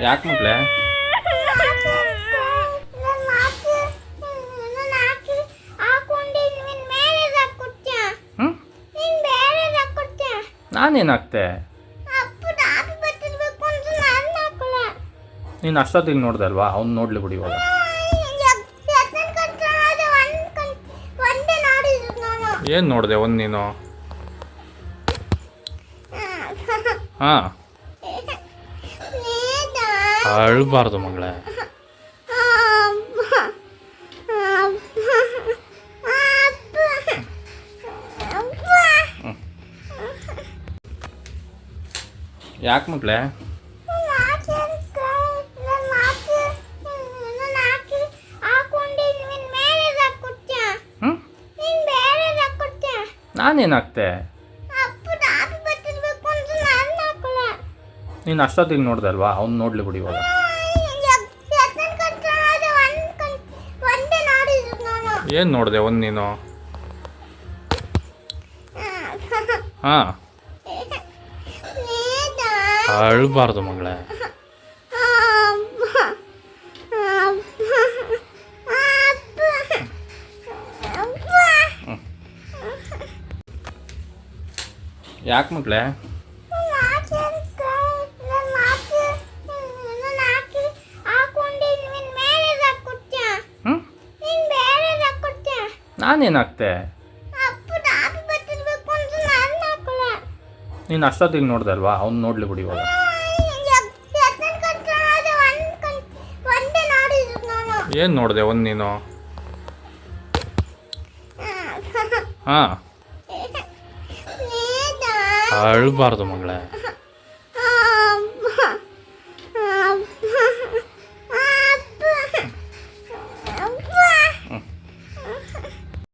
ಯಾಕೆ ಮಕ್ಕಳೇ? ನಾನೇನಾಗ್ತೆ? ನೀನು ಅಷ್ಟೊತ್ತಿಗೆ ನೋಡ್ದೆ ಅಲ್ವಾ? ಅವ್ನು ನೋಡ್ಲಿ ಬಿಡಿ ಇವಾಗ. ಏನು ನೋಡಿದೆ ಒಂದು ನೀನು? ಹಾಂ, ಅಳ್ಬಾರ್ದು ಮಗಳೇ. ಯಾಕೆ ಮಕ್ಕಳೇ? ನಾನೇನಾಗ್ತೆ? ನೀನು ಅಷ್ಟೊತ್ತಿಗೆ ನೋಡ್ದೆ ಅಲ್ವಾ? ಅವ್ನು ನೋಡ್ಲಿ ಬಿಡಿ ಇವಾಗ. ಏನು ನೋಡಿದೆ ಒಂದು ನೀನು? ಹಾಂ, ಅಳ್ಬಾರ್ದು ಮಗಳೇ. ಯಾಕೆ ಮಕ್ಕಳೇ? ನಾನೇನಾಗ್ತೆ? ನೀನು ಅಷ್ಟೊತ್ತಿಗೆ ನೋಡ್ದೆ ಅಲ್ವಾ? ಅವ್ನು ನೋಡ್ಲಿ ಬಿಡಿ ಇವಾಗ. ಏನು ನೋಡಿದೆ ಒಂದು ನೀನು? ಹಾಂ, ಅಳ್ಬಾರ್ದು ಮಗಳೇ.